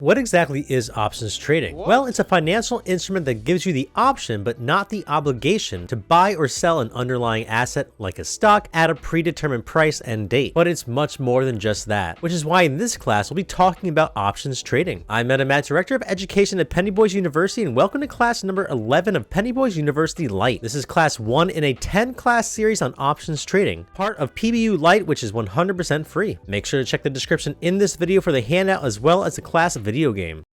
What exactly is options trading? Well, it's a financial instrument that gives you the option but not the obligation to buy or sell an underlying asset like a stock at a predetermined price and date. But it's much more than just that, which is why in this class we'll be talking about options trading. I'm Matt, Director of Education at Pennybois University, and welcome to class number 11 of Pennybois University LITE. This is class 1 in a 10-class series on options trading, part of PBU LITE, which is 100% free. Make sure to check the description in this video for the handout as well as the class video game.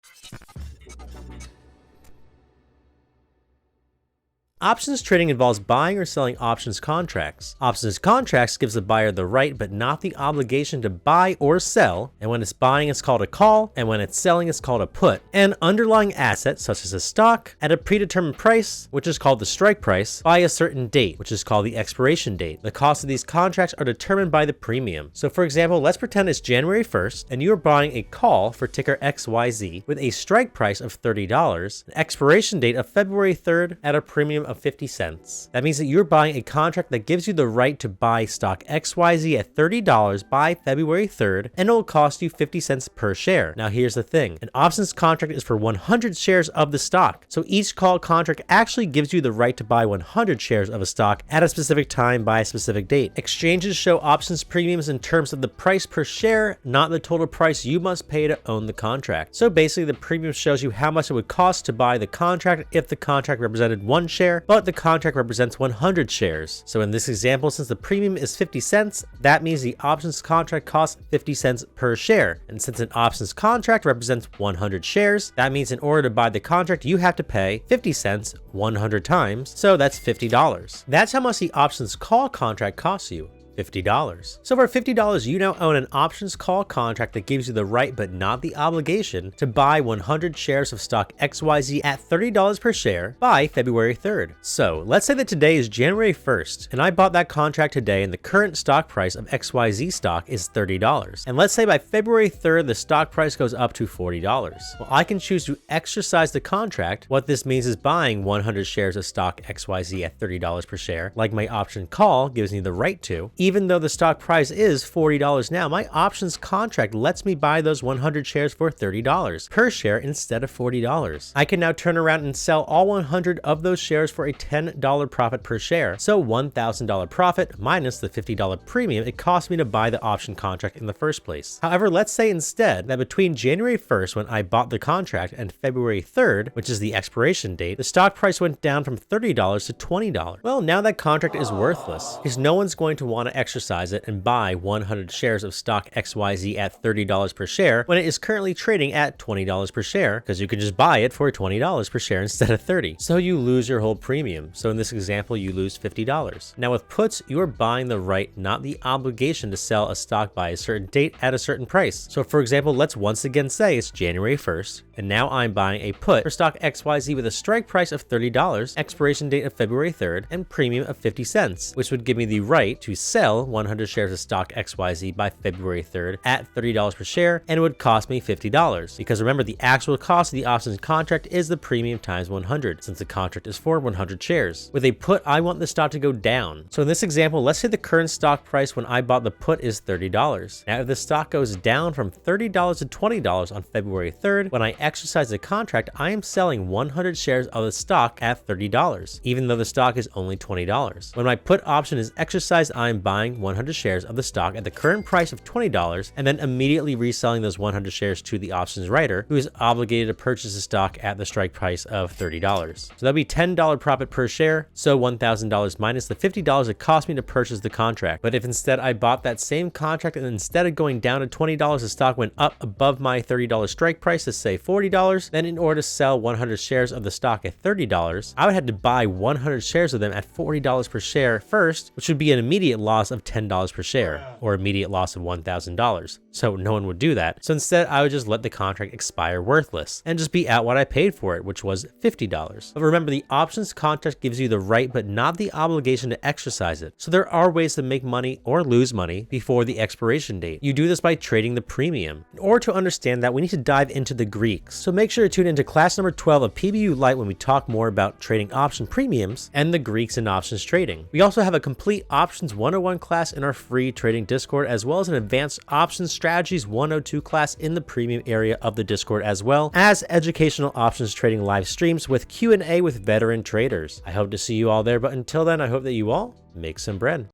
Options trading involves buying or selling options contracts. Options contracts gives the buyer the right but not the obligation to buy or sell, and when it's buying it's called a call, and when it's selling it's called a put. An underlying asset, such as a stock, at a predetermined price, which is called the strike price, by a certain date, which is called the expiration date. The cost of these contracts are determined by the premium. So for example, let's pretend it's January 1st, and you are buying a call for ticker XYZ with a strike price of $30, an expiration date of February 3rd at a premium of 50 cents. That means that you're buying a contract that gives you the right to buy stock XYZ at $30 by February 3rd, and it will cost you 50 cents per share. Now here's the thing, an options contract is for 100 shares of the stock. So each call contract actually gives you the right to buy 100 shares of a stock at a specific time by a specific date. Exchanges show options premiums in terms of the price per share, not the total price you must pay to own the contract. So basically the premium shows you how much it would cost to buy the contract if the contract represented 1 share, but the contract represents 100 shares. So in this example, since the premium is 50 cents, that means the options contract costs 50 cents per share. And since an options contract represents 100 shares, that means in order to buy the contract, you have to pay 50 cents 100 times. So that's $50. That's how much the options call contract costs you. $50. So for $50, you now own an options call contract that gives you the right but not the obligation to buy 100 shares of stock XYZ at $30 per share by February 3rd. So let's say that today is January 1st, and I bought that contract today and the current stock price of XYZ stock is $30. And let's say by February 3rd, the stock price goes up to $40. Well, I can choose to exercise the contract. What this means is buying 100 shares of stock XYZ at $30 per share, like my option call gives me the right to. Even though the stock price is $40 now, my options contract lets me buy those 100 shares for $30 per share instead of $40. I can now turn around and sell all 100 of those shares for a $10 profit per share. So $1,000 profit minus the $50 premium it cost me to buy the option contract in the first place. However, let's say instead that between January 1st, when I bought the contract, and February 3rd, which is the expiration date, the stock price went down from $30 to $20. Well, now that contract is worthless because no one's going to want to exercise it and buy 100 shares of stock XYZ at $30 per share when it is currently trading at $20 per share, because you can just buy it for $20 per share instead of $30. So you lose your whole premium. So in this example, you lose $50. Now with puts, you are buying the right, not the obligation to sell a stock by a certain date at a certain price. So for example, let's once again say it's January 1st, and now I'm buying a put for stock XYZ with a strike price of $30, expiration date of February 3rd, and premium of 50 cents, which would give me the right to sell 100 shares of stock XYZ by February 3rd at $30 per share, and it would cost me $50. Because remember, the actual cost of the options contract is the premium times 100, since the contract is for 100 shares. With a put, I want the stock to go down. So in this example, let's say the current stock price when I bought the put is $30. Now if the stock goes down from $30 to $20 on February 3rd, when I exercise the contract, I am selling 100 shares of the stock at $30, even though the stock is only $20. When my put option is exercised, I am buying 100 shares of the stock at the current price of $20, and then immediately reselling those 100 shares to the options writer, who is obligated to purchase the stock at the strike price of $30. So that'd be $10 profit per share, so $1,000 minus the $50 it cost me to purchase the contract. But if instead I bought that same contract and instead of going down to $20, the stock went up above my $30 strike price to say $40, then in order to sell 100 shares of the stock at $30, I would have to buy 100 shares of them at $40 per share first, which would be an immediate loss of $10 per share, or immediate loss of $1,000. So no one would do that. So instead, I would just let the contract expire worthless and just be out what I paid for it, which was $50. But remember, the options contract gives you the right but not the obligation to exercise it. So there are ways to make money or lose money before the expiration date. You do this by trading the premium. In order to understand that, we need to dive into the Greeks. So make sure to tune into class number 12 of PBU LITE when we talk more about trading option premiums and the Greeks in options trading. We also have a complete options 101 101 class in our free trading Discord, as well as an advanced options strategies 102 class in the premium area of the Discord, as well as educational options trading live streams with Q&A with veteran traders. I hope to see you all there, but until then, I hope that you all make some bread.